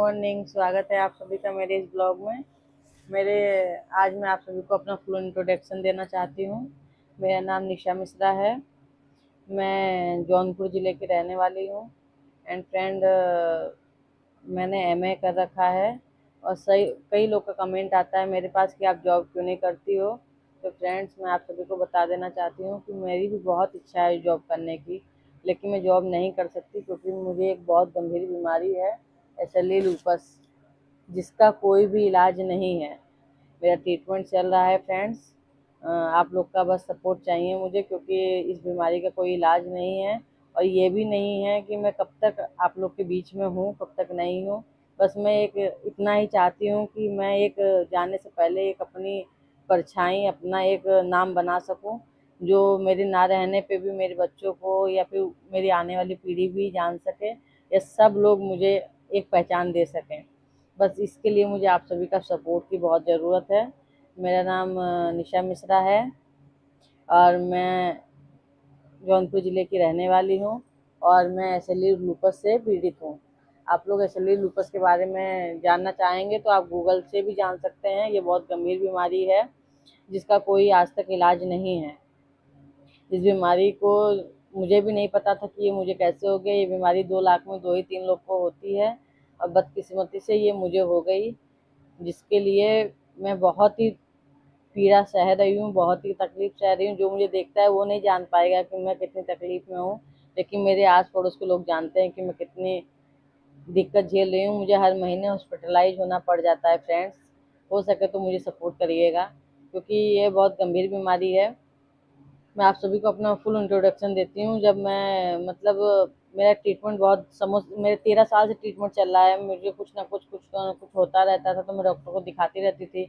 Morning, स्वागत है आप सभी का मेरे इस ब्लॉग में। मेरे आज मैं आप सभी को अपना फुल इंट्रोडक्शन देना चाहती हूँ। मेरा नाम निशा मिश्रा है। मैं जौनपुर ज़िले की रहने वाली हूँ। एंड फ्रेंड, मैंने एमए कर रखा है। और सही कई लोग का कमेंट आता है मेरे पास कि आप जॉब क्यों नहीं करती हो। तो फ्रेंड्स, मैं आप सभी को बता देना चाहती हूँ कि मेरी भी बहुत इच्छा है जॉब करने की, लेकिन मैं जॉब नहीं कर सकती क्योंकि मुझे एक बहुत गंभीर बीमारी है, एसएलई लूपस, जिसका कोई भी इलाज नहीं है। मेरा ट्रीटमेंट चल रहा है फ्रेंड्स। आप लोग का बस सपोर्ट चाहिए मुझे, क्योंकि इस बीमारी का कोई इलाज नहीं है। और ये भी नहीं है कि मैं कब तक आप लोग के बीच में हूँ, कब तक नहीं हूँ। बस मैं एक इतना ही चाहती हूँ कि मैं एक जाने से पहले एक अपनी परछाई, अपना एक नाम बना सकूँ, जो मेरे ना रहने पे भी मेरे बच्चों को या फिर मेरी आने वाली पीढ़ी भी जान सके, या सब लोग मुझे एक पहचान दे सकें। बस इसके लिए मुझे आप सभी का सपोर्ट की बहुत ज़रूरत है। मेरा नाम निशा मिश्रा है और मैं जौनपुर ज़िले की रहने वाली हूँ, और मैं एसएलई लूपस से पीड़ित हूँ। आप लोग एसएलई लूपस के बारे में जानना चाहेंगे तो आप गूगल से भी जान सकते हैं। ये बहुत गंभीर बीमारी है जिसका कोई आज तक इलाज नहीं है। इस बीमारी को मुझे भी नहीं पता था कि ये मुझे कैसे हो गया। ये बीमारी 2 लाख में 2 ही 3 लोग को होती है, और बदकिस्मती से ये मुझे हो गई, जिसके लिए मैं बहुत ही पीड़ा सह रही हूँ, बहुत ही तकलीफ सह रही हूँ। जो मुझे देखता है वो नहीं जान पाएगा कि मैं कितनी तकलीफ में हूँ, लेकिन मेरे आस पड़ोस के लोग जानते हैं कि मैं कितनी दिक्कत झेल रही हूँ। मुझे हर महीने हॉस्पिटलाइज होना पड़ जाता है फ्रेंड्स। हो सके तो मुझे सपोर्ट करिएगा, क्योंकि ये बहुत गंभीर बीमारी है। मैं आप सभी को अपना फुल इंट्रोडक्शन देती हूँ। जब मैं मेरा ट्रीटमेंट बहुत मेरे 13 साल से ट्रीटमेंट चल रहा है। मुझे कुछ ना कुछ होता रहता था, तो मैं डॉक्टर को दिखाती रहती थी।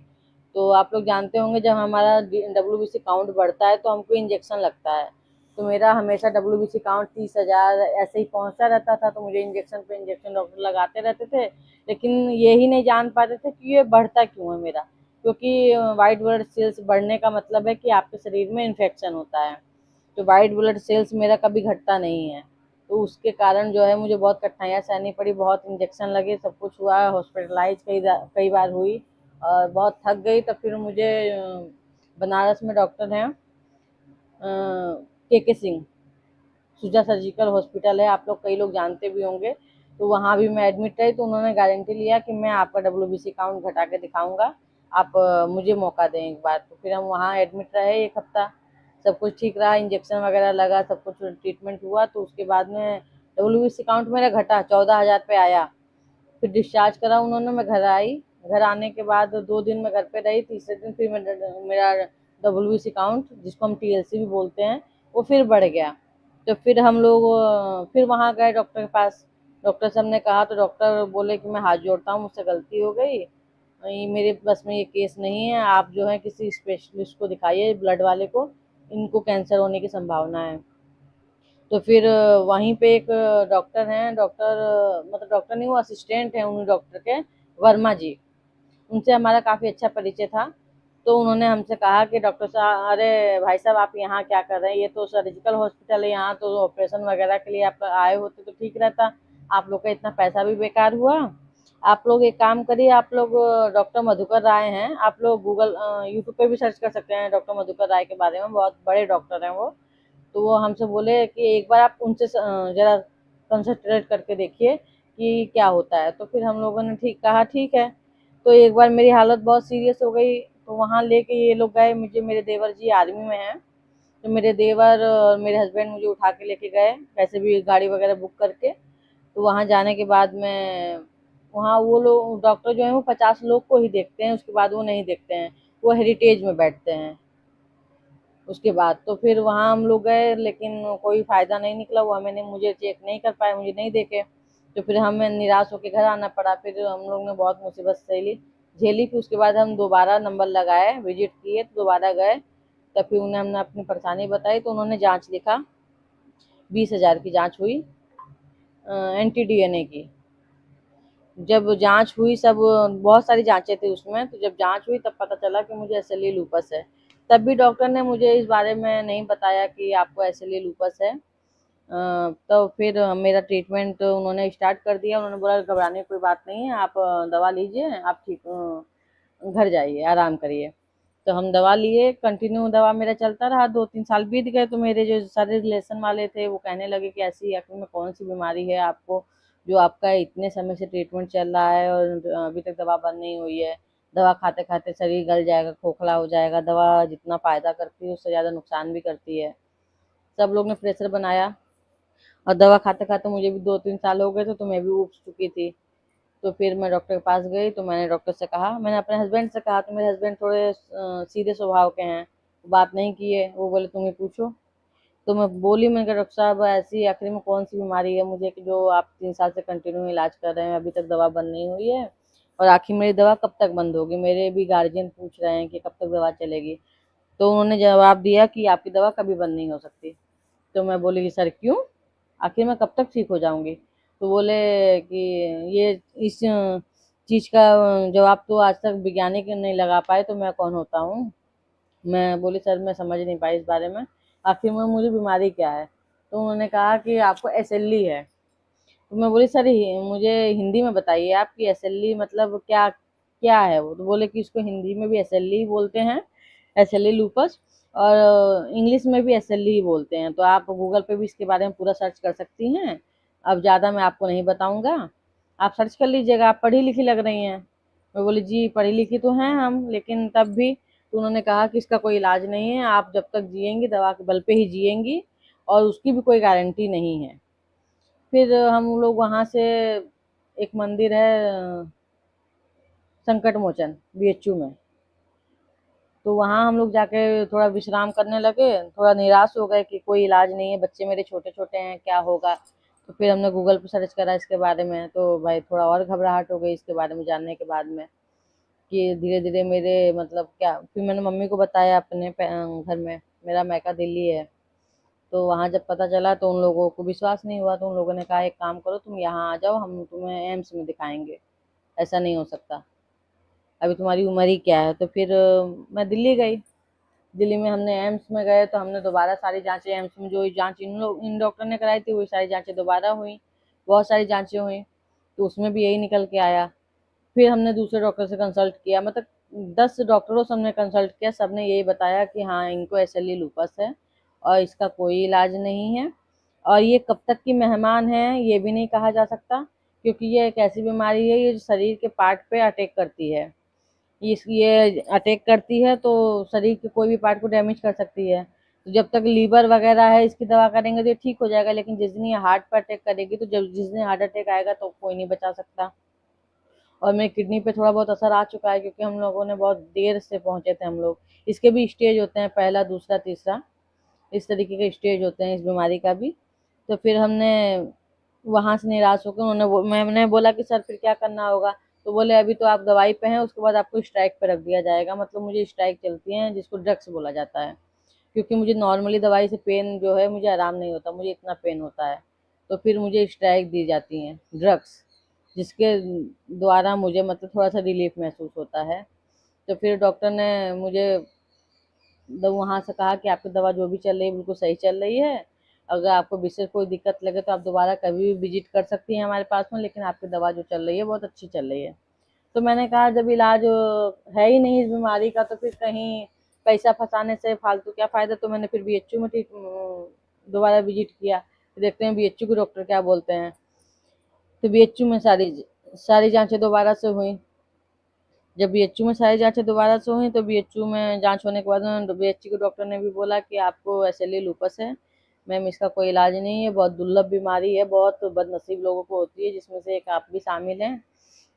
तो आप लोग जानते होंगे, जब हमारा डब्ल्यूबीसी काउंट बढ़ता है तो हमको इंजेक्शन लगता है। तो मेरा हमेशा डब्ल्यूबीसी काउंट 30,000 ऐसे ही पहुंचता रहता था, तो मुझे इंजेक्शन पे इंजेक्शन डॉक्टर लगाते रहते थे, लेकिन यही नहीं जान पाते थे कि ये बढ़ता क्यों है मेरा। क्योंकि वाइट ब्लड सेल्स बढ़ने का मतलब है कि आपके शरीर में इन्फेक्शन होता है। तो वाइट ब्लड सेल्स मेरा कभी घटता नहीं है। तो उसके कारण जो है मुझे बहुत कठिनाइयाँ सहनी पड़ी, बहुत इंजेक्शन लगे, सब कुछ हुआ, हॉस्पिटलाइज कई बार हुई और बहुत थक गई। तब फिर मुझे बनारस में डॉक्टर हैं के सिंह, सुजा सर्जिकल हॉस्पिटल है, आप लोग कई लोग जानते भी होंगे। तो वहाँ भी मैं एडमिट रही, तो उन्होंने गारंटी लिया कि मैं आपका डब्ल्यूबीसी काउंट घटा के दिखाऊंगा, आप मुझे मौका दें एक बार। तो फिर हम वहाँ एडमिट रहे 1 हफ्ता। सब कुछ ठीक रहा, इंजेक्शन वगैरह लगा, सब कुछ ट्रीटमेंट हुआ। तो उसके बाद में डब्ल्यूबीसी काउंट मेरा घटा, 14,000 पे आया। फिर डिस्चार्ज करा उन्होंने, मैं घर आई। घर आने के बाद 2 दिन मैं घर पे रही। तीसरे दिन फिर मेरा डब्ल्यूबीसी काउंट, जिसको हम टीएलसी भी बोलते हैं, वो फिर बढ़ गया। तो फिर हम लोग फिर वहाँ गए डॉक्टर के पास। डॉक्टर साहब ने कहा, तो डॉक्टर बोले कि मैं हाथ जोड़ता हूँ, मुझसे गलती हो गई, ये मेरे बस में ये केस नहीं है, आप जो है किसी स्पेशलिस्ट को दिखाइए, ब्लड वाले को, इनको कैंसर होने की संभावना है। तो फिर वहीं पे एक डॉक्टर हैं, मतलब डॉक्टर नहीं, वो असिस्टेंट हैं उन डॉक्टर के, वर्मा जी। उनसे हमारा काफ़ी अच्छा परिचय था। तो उन्होंने हमसे कहा कि डॉक्टर साहब, अरे भाई साहब, आप यहाँ क्या कर रहे हैं, ये तो सर्जिकल हॉस्पिटल है, यहाँ तो ऑपरेशन वगैरह के लिए आप आए होते तो ठीक रहता, आप लोग का इतना पैसा भी बेकार हुआ। आप लोग एक काम करिए, आप लोग डॉक्टर मधुकर राय हैं, आप लोग गूगल यूट्यूब पे भी सर्च कर सकते हैं डॉक्टर मधुकर राय के बारे में, बहुत बड़े डॉक्टर हैं वो। तो वो हमसे बोले कि एक बार आप उनसे ज़रा कंसल्टेट करके देखिए कि क्या होता है। तो फिर हम लोगों ने ठीक कहा, ठीक है। तो एक बार मेरी हालत बहुत सीरियस हो गई, तो वहाँ लेके ये लोग गए मुझे। मेरे देवर जी आर्मी में हैं, तो मेरे देवर और मेरे हस्बैंड मुझे उठा के लेके गए, वैसे भी गाड़ी वगैरह बुक करके। तो वहाँ जाने के बाद में, वहाँ वो लोग डॉक्टर जो हैं वो 50 लोग को ही देखते हैं, उसके बाद वो नहीं देखते हैं, वो हेरिटेज में बैठते हैं। उसके बाद तो फिर वहाँ हम लोग गए, लेकिन कोई फ़ायदा नहीं निकला। वो हमें मुझे चेक नहीं कर पाए, मुझे नहीं देखे। तो फिर हमें निराश होकर घर आना पड़ा। फिर हम लोग ने बहुत मुसीबत झेली। फिर उसके बाद हम दोबारा नंबर लगाए, विजिट किए, तो दोबारा गए। तब फिर उन्हें हमने अपनी परेशानी बताई, तो उन्होंने जांच लिखा। 20,000 की जांच हुई, एंटी डीएनए की। जब जांच हुई, सब बहुत सारी जांचें थी उसमें, तो जब जांच हुई तब पता चला कि मुझे एसएलई लूपस है। तब भी डॉक्टर ने मुझे इस बारे में नहीं बताया कि आपको एसएलई लूपस है। तो फिर मेरा ट्रीटमेंट उन्होंने स्टार्ट कर दिया। उन्होंने बोला घबराने की कोई बात नहीं है, आप दवा लीजिए, आप ठीक घर जाइए, आराम करिए। तो हम दवा लिए, कंटिन्यू दवा मेरा चलता रहा, 2-3 साल बीत गए। तो मेरे जो सारे रिलेशन वाले थे वो कहने लगे कि ऐसी आखिर में कौन सी बीमारी है आपको, जो आपका इतने समय से ट्रीटमेंट चल रहा है और अभी तक दवा बंद नहीं हुई है। दवा खाते खाते शरीर गल जाएगा, खोखला हो जाएगा। दवा जितना फायदा करती है उससे ज़्यादा नुकसान भी करती है। सब लोग ने प्रेशर बनाया, और दवा खाते खाते मुझे भी 2-3 साल हो गए थे, तो मैं भी उब चुकी थी। तो फिर मैं डॉक्टर के पास गई, तो मैंने डॉक्टर से कहा, मैंने अपने हस्बैंड से कहा, तो मेरे हस्बैंड थोड़े सीधे स्वभाव के हैं, बात नहीं किए। वो बोले तुम ही पूछो। तो मैं बोली, मैंने कहा डॉक्टर साहब ऐसी आखिर में कौन सी बीमारी है मुझे कि जो आप 3 साल से कंटिन्यू इलाज कर रहे हैं, अभी तक दवा बंद नहीं हुई है, और आखिर मेरी दवा कब तक बंद होगी। मेरे भी गार्जियन पूछ रहे हैं कि कब तक दवा चलेगी। तो उन्होंने जवाब दिया कि आपकी दवा कभी बंद नहीं हो सकती। तो मैं बोली कि सर क्यों, आखिर मैं कब तक ठीक हो जाऊंगी। तो बोले कि ये इस चीज़ का जवाब तो आज तक वैज्ञानिक नहीं लगा पाए, तो मैं कौन होता हूँ। मैं बोली सर मैं समझ नहीं पाई इस बारे में, आखिर में मुझे बीमारी क्या है। तो उन्होंने कहा कि आपको एसएलई है। तो मैं बोली सर मुझे हिंदी में बताइए आप कि एसएलई मतलब क्या क्या है वो। तो बोले कि इसको हिंदी में भी एसएलई बोलते हैं, एसएलई लूपस, और इंग्लिश में भी एसएलई बोलते हैं। तो आप गूगल पे भी इसके बारे में पूरा सर्च कर सकती हैं। अब ज़्यादा मैं आपको नहीं बताऊंगा, आप सर्च कर लीजिएगा, आप पढ़ी लिखी लग रही हैं। मैं बोली जी पढ़ी लिखी तो हैं हम, लेकिन तब भी। तो उन्होंने कहा कि इसका कोई इलाज नहीं है, आप जब तक जिएंगी दवा के बल पे ही जिएंगी, और उसकी भी कोई गारंटी नहीं है। फिर हम लोग वहाँ से, एक मंदिर है संकट मोचन बीएचयू में, तो वहाँ हम लोग जाके थोड़ा विश्राम करने लगे। थोड़ा निराश हो गए कि कोई इलाज नहीं है, बच्चे मेरे छोटे छोटे हैं, क्या होगा। तो फिर हमने गूगल पर सर्च करा इसके बारे में, तो भाई थोड़ा और घबराहट हो गई इसके बारे में जानने के बाद में, कि धीरे धीरे मेरे मतलब क्या। फिर मैंने मम्मी को बताया अपने घर में, मेरा मायका दिल्ली है। तो वहाँ जब पता चला तो उन लोगों को विश्वास नहीं हुआ। तो उन लोगों ने कहा एक काम करो तुम यहाँ आ जाओ, हम तुम्हें एम्स में दिखाएंगे, ऐसा नहीं हो सकता, अभी तुम्हारी उम्र ही क्या है। तो फिर मैं दिल्ली गई। दिल्ली में हमने एम्स में गए, तो हमने दोबारा सारी जांचें, एम्स में जो जांच इन डॉक्टर ने कराई थी वही सारी जांचें दोबारा हुई। बहुत सारी जांचें हुई, तो उसमें भी यही निकल के आया। फिर हमने दूसरे डॉक्टर से कंसल्ट किया, मतलब 10 डॉक्टरों से हमने कंसल्ट किया, सबने यही बताया कि हाँ इनको एसएलई लूपस है, और इसका कोई इलाज नहीं है। और ये कब तक की मेहमान है ये भी नहीं कहा जा सकता, क्योंकि ये एक ऐसी बीमारी है ये शरीर के पार्ट पे अटैक करती है। ये अटैक करती है तो शरीर के कोई भी पार्ट को डैमेज कर सकती है। तो जब तक लीवर वगैरह है इसकी दवा करेंगे तो ये ठीक हो जाएगा, लेकिन जिस दिन ये हार्ट पर अटैक करेगी, तो जब जिस दिन हार्ट अटैक आएगा तो कोई नहीं बचा सकता। और मेरी किडनी पे थोड़ा बहुत असर आ चुका है, क्योंकि हम लोगों ने बहुत देर से पहुंचे थे हम लोग। इसके भी स्टेज होते हैं, पहला दूसरा तीसरा, इस तरीके के स्टेज होते हैं इस बीमारी का भी। तो फिर हमने वहाँ से निराश होकर मैंने बोला कि सर फिर क्या करना होगा। तो बोले अभी तो आप दवाई पे हैं, उसके बाद आपको स्ट्राइक पे रख दिया जाएगा। मतलब मुझे स्ट्राइक चलती है जिसको ड्रग्स बोला जाता है, क्योंकि मुझे नॉर्मली दवाई से पेन जो है मुझे आराम नहीं होता, मुझे इतना पेन होता है। तो फिर मुझे स्ट्राइक दी जाती हैं ड्रग्स, जिसके द्वारा मुझे मतलब थोड़ा सा रिलीफ महसूस होता है। तो फिर डॉक्टर ने मुझे वहाँ से कहा कि आपकी दवा जो भी चल रही है बिल्कुल सही चल रही है, अगर आपको विशेष कोई दिक्कत लगे तो आप दोबारा कभी भी विजिट कर सकती हैं हमारे पास में, लेकिन आपकी दवा जो चल रही है बहुत अच्छी चल रही है। तो मैंने कहा जब इलाज है ही नहीं इस बीमारी का, तो फिर कहीं पैसा फंसाने से फालतू क्या फ़ायदा। तो मैंने फिर बीएचयू में दोबारा विजिट किया, देखते हैं बीएचयू के डॉक्टर क्या बोलते हैं। तो बीएचयू में सारी सारी जांचें दोबारा से हुई। जब बीएचयू में सारी जांचें दोबारा से हुई, तो बीएचयू में जांच होने के बाद बीएचयू के डॉक्टर ने भी बोला कि आपको एसएलई लूपस है मैम, इसका कोई इलाज नहीं है, बहुत दुर्लभ बीमारी है, बहुत बदनसीब लोगों को होती है, जिसमें से एक आप भी शामिल हैं।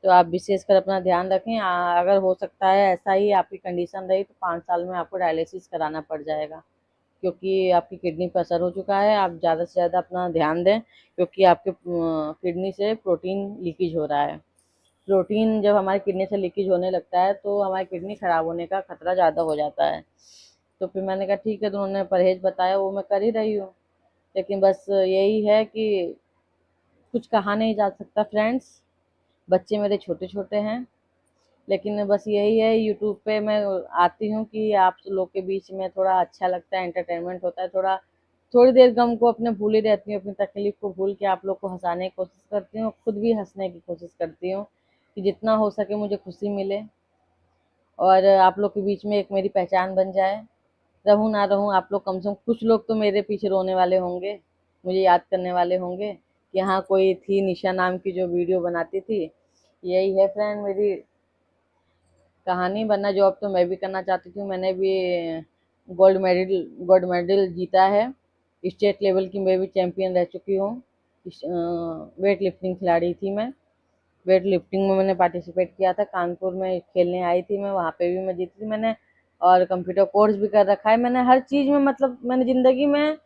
तो आप विशेषकर अपना ध्यान रखें। अगर हो सकता है ऐसा ही आपकी कंडीशन रही तो 5 साल में आपको डायलिसिस कराना पड़ जाएगा, क्योंकि आपकी किडनी पर असर हो चुका है। आप ज़्यादा से ज़्यादा अपना ध्यान दें, क्योंकि आपके किडनी से प्रोटीन लीकेज हो रहा है। प्रोटीन जब हमारी किडनी से लीकेज होने लगता है तो हमारी किडनी खराब होने का खतरा ज़्यादा हो जाता है। तो फिर मैंने कहा ठीक है, तो उन्होंने परहेज बताया वो मैं कर ही रही हूँ। लेकिन बस यही है कि कुछ कहा नहीं जा सकता फ्रेंड्स, बच्चे मेरे छोटे छोटे हैं। लेकिन बस यही है, यूट्यूब पे मैं आती हूँ कि आप लोग के बीच में थोड़ा अच्छा लगता है, एंटरटेनमेंट होता है, थोड़ा थोड़ी देर गम को अपने भूल ही रहती हूँ, अपनी तकलीफ को भूल के आप लोग को हंसाने की कोशिश करती हूँ, खुद भी हंसने की कोशिश करती हूँ कि जितना हो सके मुझे खुशी मिले और आप लोग के बीच में एक मेरी पहचान बन जाए। रहूं ना रहूं, आप लोग कम से कम कुछ लोग तो मेरे पीछे रोने वाले होंगे, मुझे याद करने वाले होंगे कि हाँ कोई थी निशा नाम की जो वीडियो बनाती थी। यही है फ्रेंड मेरी कहानी, वरना जॉब तो मैं भी करना चाहती थी। मैंने भी गोल्ड मेडल जीता है, स्टेट लेवल की मैं भी चैंपियन रह चुकी हूँ। वेट लिफ्टिंग खिलाड़ी थी मैं, वेट लिफ्टिंग में मैंने पार्टिसिपेट किया था, कानपुर में खेलने आई थी मैं, वहाँ पे भी मैं जीती थी मैंने। और कंप्यूटर कोर्स भी कर रखा है मैंने, हर चीज़ में मतलब मैंने ज़िंदगी में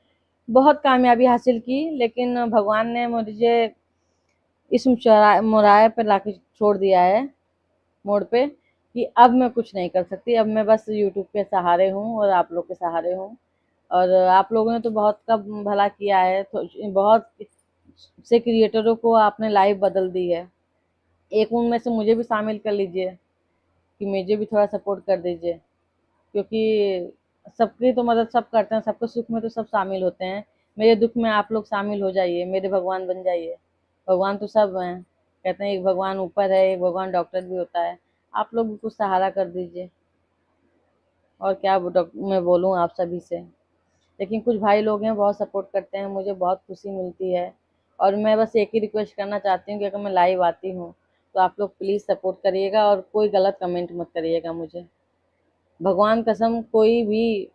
बहुत कामयाबी हासिल की। लेकिन भगवान ने मुझे इस मुराए पर लाके छोड़ दिया है, मोड़ पे, कि अब मैं कुछ नहीं कर सकती। अब मैं बस यूट्यूब के सहारे हूँ और आप लोग के सहारे हूँ। और आप लोगों ने तो बहुत का भला किया है, तो बहुत से क्रिएटरों को आपने लाइफ बदल दी है, एक उनमें से मुझे भी शामिल कर लीजिए कि मुझे भी थोड़ा सपोर्ट कर दीजिए, क्योंकि सबकी तो मदद सब करते हैं, सबके सुख में तो सब शामिल होते हैं, मेरे दुख में आप लोग शामिल हो जाइए, मेरे भगवान बन जाइए। भगवान तो सब हैं, कहते हैं एक भगवान ऊपर है, एक भगवान डॉक्टर भी होता है, आप लोग भी कुछ सहारा कर दीजिए। और क्या मैं बोलूँ आप सभी से, लेकिन कुछ भाई लोग हैं बहुत सपोर्ट करते हैं, मुझे बहुत खुशी मिलती है। और मैं बस एक ही रिक्वेस्ट करना चाहती हूँ कि अगर मैं लाइव आती हूँ तो आप लोग प्लीज़ सपोर्ट करिएगा और कोई गलत कमेंट मत करिएगा मुझे। भगवान कसम कोई भी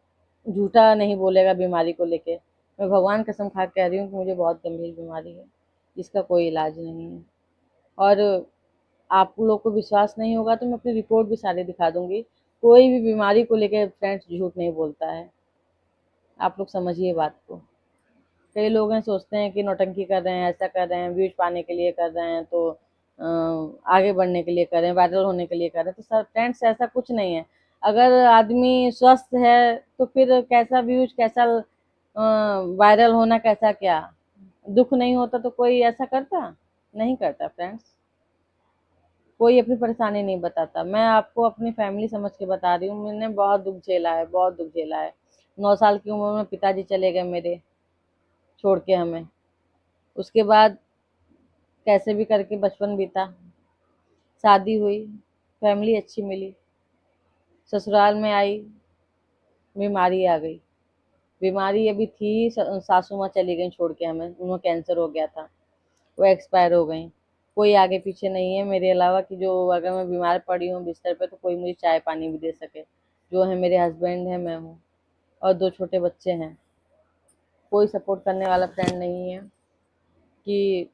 झूठा नहीं बोलेगा बीमारी को लेके, मैं भगवान कसम खा के कह रही हूँ कि मुझे बहुत गंभीर बीमारी है जिसका कोई इलाज नहीं है। और आप लोग को विश्वास नहीं होगा तो मैं अपनी रिपोर्ट भी सारी दिखा दूंगी, कोई भी बीमारी को लेके फ्रेंड्स झूठ नहीं बोलता है, आप लोग समझिए बात को। कई लोग हैं सोचते हैं कि नौटंकी कर रहे हैं, ऐसा कर रहे हैं, व्यूज पाने के लिए कर रहे हैं, तो आगे बढ़ने के लिए कर रहे हैं, वायरल होने के लिए कर रहे हैं, तो सर फ्रेंड्स ऐसा कुछ नहीं है। अगर आदमी स्वस्थ है तो फिर कैसा व्यूज, कैसा वायरल होना, कैसा क्या, दुख नहीं होता तो कोई ऐसा करता नहीं करता फ्रेंड्स, कोई अपनी परेशानी नहीं बताता। मैं आपको अपनी फैमिली समझ के बता रही हूँ, मैंने बहुत दुख झेला है, बहुत दुख झेला है। 9 साल की उम्र में पिताजी चले गए मेरे, छोड़ के हमें। उसके बाद कैसे भी करके बचपन बीता, शादी हुई, फैमिली अच्छी मिली, ससुराल में आई, बीमारी आ गई। बीमारी अभी थी, सासू माँ चली गई छोड़ के हमें, उन्हें कैंसर हो गया था, वो एक्सपायर हो गई। कोई आगे पीछे नहीं है मेरे अलावा कि जो अगर मैं बीमार पड़ी हूँ बिस्तर पे तो कोई मुझे चाय पानी भी दे सके। जो है मेरे हस्बैंड है, मैं हूँ, और 2 छोटे बच्चे हैं। कोई सपोर्ट करने वाला फ्रेंड नहीं है कि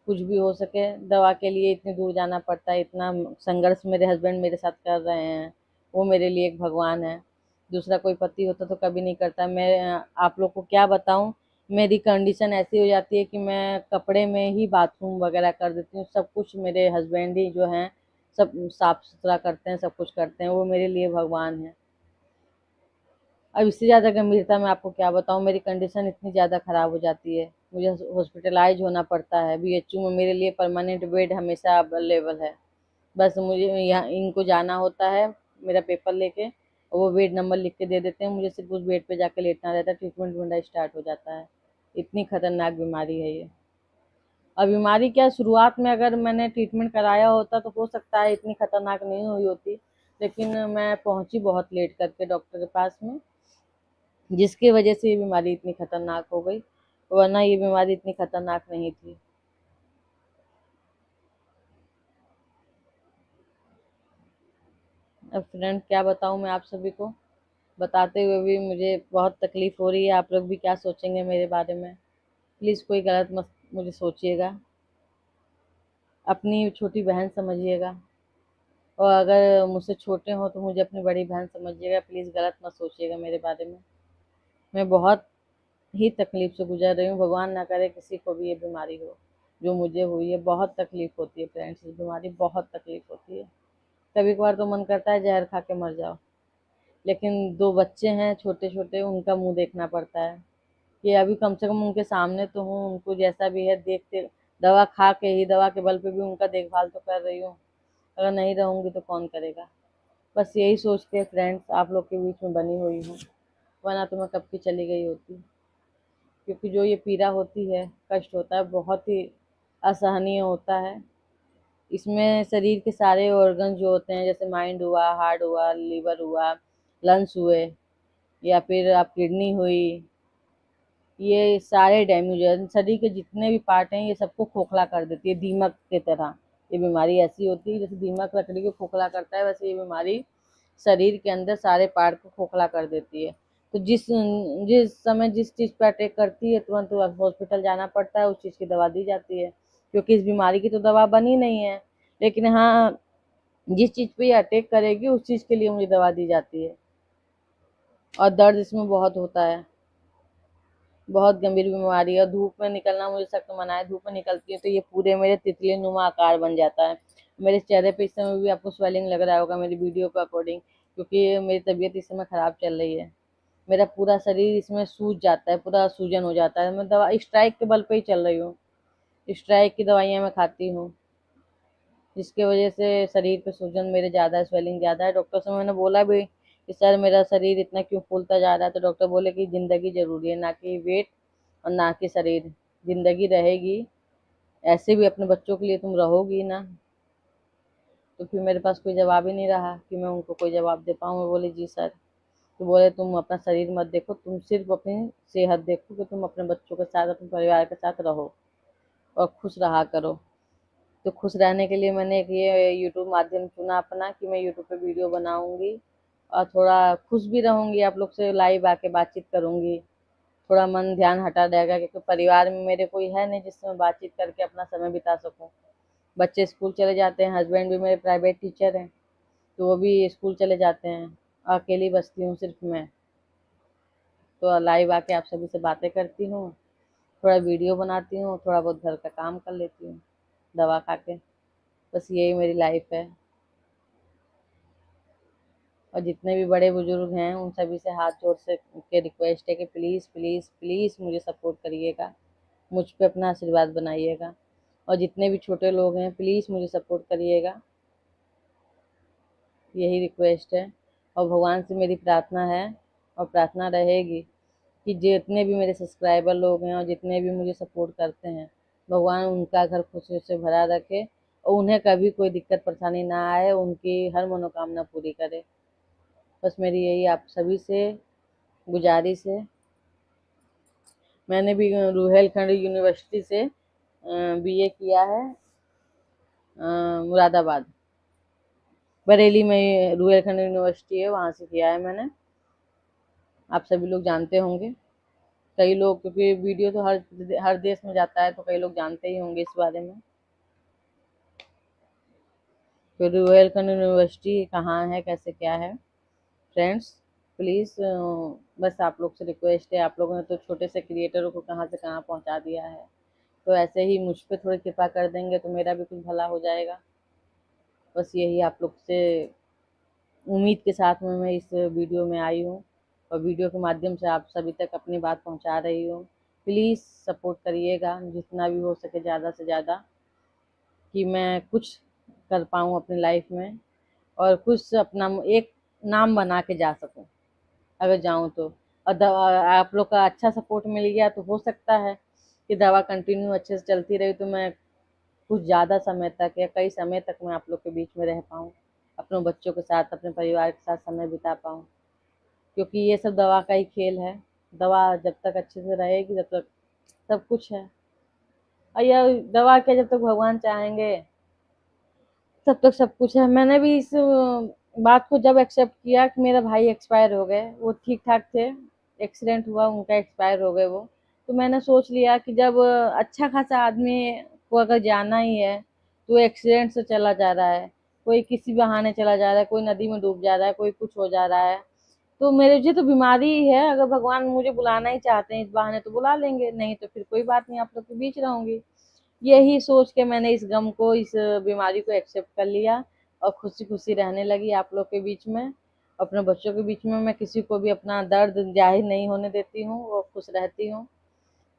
कुछ भी हो सके। दवा के लिए इतनी दूर जाना पड़ता है, इतना संघर्ष मेरे हस्बैंड मेरे साथ कर रहे हैं, वो मेरे लिए एक भगवान है। दूसरा कोई पति होता तो कभी नहीं करता। मैं आप लोग को क्या बताऊं, मेरी कंडीशन ऐसी हो जाती है कि मैं कपड़े में ही बाथरूम वगैरह कर देती हूँ, सब कुछ मेरे हस्बैंड ही जो हैं सब साफ सुथरा करते हैं, सब कुछ करते हैं, वो मेरे लिए भगवान है। अब इससे ज़्यादा गंभीरता में आपको क्या बताऊँ, मेरी कंडीशन इतनी ज़्यादा ख़राब हो जाती है, मुझे हॉस्पिटलाइज होना पड़ता है। बीएचयू में मेरे लिए परमानेंट बेड हमेशा अवेलेबल है, बस मुझे यहाँ इनको जाना होता है मेरा पेपर लेके, और वो बेड नंबर लिख के दे देते हैं, मुझे सिर्फ उस बेड पे जाके लेटना रहता है, ट्रीटमेंट मेरा स्टार्ट हो जाता है। इतनी खतरनाक बीमारी है ये। और बीमारी क्या, शुरुआत में अगर मैंने ट्रीटमेंट कराया होता तो हो सकता है इतनी खतरनाक नहीं हुई होती, लेकिन मैं पहुंची बहुत लेट करके डॉक्टर के पास में, जिसकी वजह से ये बीमारी इतनी खतरनाक हो गई, वरना ये बीमारी इतनी खतरनाक नहीं थी। अब फ्रेंड क्या बताऊं मैं आप सभी को, बताते हुए भी मुझे बहुत तकलीफ हो रही है। आप लोग भी क्या सोचेंगे मेरे बारे में, प्लीज़ कोई गलत मत मुझे सोचिएगा, अपनी छोटी बहन समझिएगा, और अगर मुझसे छोटे हो तो मुझे अपनी बड़ी बहन समझिएगा, प्लीज़ गलत मत सोचिएगा मेरे बारे में। मैं बहुत ही तकलीफ से गुजर रही हूँ, भगवान ना करे किसी को भी ये बीमारी हो जो मुझे हुई है। बहुत तकलीफ होती है फ्रेंड्स, इस बीमारी बहुत तकलीफ होती है। कभी कभार तो मन करता है जहर खा के मर जाओ, लेकिन 2 बच्चे हैं छोटे छोटे, उनका मुंह देखना पड़ता है कि अभी कम से कम उनके सामने तो हूँ, उनको जैसा भी है देखते, दवा खा के ही, दवा के बल पे भी उनका देखभाल तो कर रही हूँ, अगर नहीं रहूँगी तो कौन करेगा। बस यही सोच के फ्रेंड्स आप लोग के बीच में बनी हुई हूँ, वरना तो मैं कब की चली गई होती। क्योंकि जो ये पीड़ा होती है, कष्ट होता है, बहुत ही असहनीय होता है। इसमें शरीर के सारे ऑर्गन जो होते हैं, जैसे माइंड हुआ, हार्ट हुआ, लीवर हुआ, लंग्स हुए, या फिर आप किडनी हुई, ये सारे डैमेज है। शरीर के जितने भी पार्ट हैं ये सबको खोखला कर देती है, दीमक की तरह। ये बीमारी ऐसी होती है जैसे दीमक लकड़ी को खोखला करता है, वैसे ये बीमारी शरीर के अंदर सारे पार्ट को खोखला कर देती है। तो जिस जिस समय जिस चीज़ पर अटैक करती है तुरंत हॉस्पिटल जाना पड़ता है, उस चीज़ की दवा दी जाती है, क्योंकि इस बीमारी की तो दवा बनी नहीं है। लेकिन हाँ, जिस चीज़ पे ये अटैक करेगी उस चीज़ के लिए मुझे दवा दी जाती है। और दर्द इसमें बहुत होता है, बहुत गंभीर बीमारी है। धूप में निकलना मुझे सख्त मना है। धूप में निकलती है तो ये पूरे मेरे तितली नुमा आकार बन जाता है। मेरे चेहरे पे इस समय भी आपको स्वेलिंग लग रहा होगा मेरी वीडियो के अकॉर्डिंग, क्योंकि मेरी तबीयत इस समय ख़राब चल रही है। मेरा पूरा शरीर इसमें सूज जाता है, पूरा सूजन हो जाता है। मैं दवा स्ट्राइक के बल पे ही चल रही हूँ, स्ट्राइक की दवाइयाँ मैं खाती हूँ, जिसकी वजह से शरीर पे सूजन मेरे ज़्यादा है, स्वेलिंग ज़्यादा है। डॉक्टर से मैंने बोला भी कि सर मेरा शरीर इतना क्यों फूलता जा रहा है, तो डॉक्टर बोले कि ज़िंदगी ज़रूरी है, ना कि वेट और ना कि शरीर। ज़िंदगी रहेगी, ऐसे भी अपने बच्चों के लिए तुम रहोगी ना। तो फिर मेरे पास कोई जवाब ही नहीं रहा कि मैं उनको कोई जवाब दे पाऊँ। मैं बोली जी सर। तो बोले तुम अपना शरीर मत देखो, तुम सिर्फ अपनी सेहत देखो, कि तुम अपने बच्चों के साथ, अपने परिवार के साथ रहो और खुश रहा करो। तो खुश रहने के लिए मैंने एक ये यूट्यूब माध्यम चुना अपना, कि मैं यूट्यूब पे वीडियो बनाऊंगी और थोड़ा खुश भी रहूंगी, आप लोग से लाइव आके बातचीत करूंगी। थोड़ा मन ध्यान हटा रहेगा, क्योंकि परिवार में मेरे कोई है नहीं जिससे मैं बातचीत करके अपना समय बिता सकूं। बच्चे स्कूल चले जाते हैं, हस्बैंड भी मेरे प्राइवेट टीचर हैं, तो वो भी स्कूल चले जाते हैं। अकेली बचती हूँ सिर्फ मैं। तो लाइव आके आप सभी से बातें करती हूँ, थोड़ा वीडियो बनाती हूँ, थोड़ा बहुत घर का काम कर लेती हूँ दवा खा के। बस यही मेरी लाइफ है। और जितने भी बड़े बुजुर्ग हैं उन सभी से हाथ जोड़ से के रिक्वेस्ट है कि प्लीज़ प्लीज़ प्लीज़ मुझे सपोर्ट करिएगा, मुझ पे अपना आशीर्वाद बनाइएगा। और जितने भी छोटे लोग हैं प्लीज़ मुझे सपोर्ट करिएगा, यही रिक्वेस्ट है। और भगवान से मेरी प्रार्थना है और प्रार्थना रहेगी कि जितने भी मेरे सब्सक्राइबर लोग हैं और जितने भी मुझे सपोर्ट करते हैं, भगवान उनका घर खुशियों से भरा रखे और उन्हें कभी कोई दिक्कत परेशानी ना आए, उनकी हर मनोकामना पूरी करे। बस मेरी यही आप सभी से गुजारिश है। मैंने भी रुहेलखंड यूनिवर्सिटी से बीए किया है, मुरादाबाद, बरेली में रुहेलखंड यूनिवर्सिटी है, वहाँ से किया है मैंने। आप सभी लोग जानते होंगे, कई लोग, क्योंकि वीडियो तो हर देश में जाता है तो कई लोग जानते ही होंगे इस बारे में। तो रुहेलखंड यूनिवर्सिटी कहाँ है, कैसे क्या है फ्रेंड्स, प्लीज़ बस आप लोग से रिक्वेस्ट है। आप लोगों ने तो छोटे से क्रिएटरों को कहाँ से कहाँ पहुँचा दिया है, तो ऐसे ही मुझ पे थोड़ी कृपा कर देंगे तो मेरा भी कुछ भला हो जाएगा। बस यही आप लोग से उम्मीद के साथ में मैं इस वीडियो में आई हूँ और वीडियो के माध्यम से आप सभी तक अपनी बात पहुँचा रही हूँ। प्लीज़ सपोर्ट करिएगा जितना भी हो सके, ज़्यादा से ज़्यादा, कि मैं कुछ कर पाऊँ अपनी लाइफ में और कुछ अपना एक नाम बना के जा सकूँ, अगर जाऊँ तो। और दवा आप लोग का अच्छा सपोर्ट मिल गया तो हो सकता है कि दवा कंटिन्यू अच्छे से चलती रही तो मैं कुछ ज़्यादा समय तक या कई समय तक मैं आप लोग के बीच में रह पाऊँ, अपने बच्चों के साथ, अपने परिवार के साथ समय बिता पाऊँ। क्योंकि ये सब दवा का ही खेल है। दवा जब तक अच्छे से रहेगी तब तक सब कुछ है, और यह दवा क्या, जब तक भगवान चाहेंगे तब तक सब कुछ है। मैंने भी इस बात को जब एक्सेप्ट किया कि मेरा भाई एक्सपायर हो गए, वो ठीक ठाक थे, एक्सीडेंट हुआ उनका, एक्सपायर हो गए वो, तो मैंने सोच लिया कि जब अच्छा खासा आदमी को अगर जाना ही है तो एक्सीडेंट से चला जा रहा है, कोई किसी बहाने चला जा रहा है, कोई नदी में डूब जा रहा है, कोई कुछ हो जा रहा है, तो मेरे मुझे तो बीमारी ही है। अगर भगवान मुझे बुलाना ही चाहते हैं इस बहाने तो बुला लेंगे, नहीं तो फिर कोई बात नहीं, आप लोग के बीच रहूंगी। यही सोच के मैंने इस गम को, इस बीमारी को एक्सेप्ट कर लिया और खुशी खुशी रहने लगी आप लोग के बीच में, अपने बच्चों के बीच में। मैं किसी को भी अपना दर्द जाहिर नहीं होने देती हूँ और खुश रहती हूँ,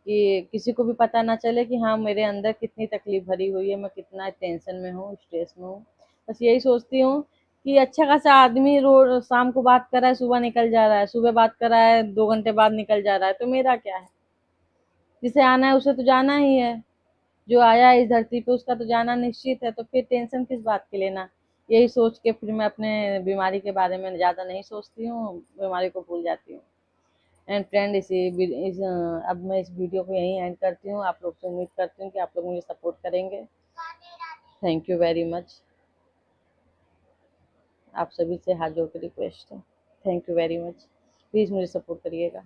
कि किसी को भी पता ना चले कि हाँ मेरे अंदर कितनी तकलीफ भरी हुई है, मैं कितना टेंशन में हूँ, स्ट्रेस में हूँ। बस यही सोचती हूँ कि अच्छा खासा आदमी रोज शाम को बात कर रहा है, सुबह निकल जा रहा है, सुबह बात कर रहा है, 2 घंटे बाद निकल जा रहा है, तो मेरा क्या है। जिसे आना है उसे तो जाना ही है, जो आया है इस धरती पे उसका तो जाना निश्चित है, तो फिर टेंशन किस बात की लेना। यही सोच के फिर मैं अपने बीमारी के बारे में ज़्यादा नहीं सोचती हूँ, बीमारी को भूल जाती हूँ। एंड फ्रेंड अब मैं इस वीडियो को यहीं एंड करती हूँ। आप लोग से उम्मीद करती हूँ कि आप लोग मुझे सपोर्ट करेंगे। Thank you very much. आप सभी से हाथ जोड़ के रिक्वेस्ट है, thank you very much. Please मुझे सपोर्ट करिएगा।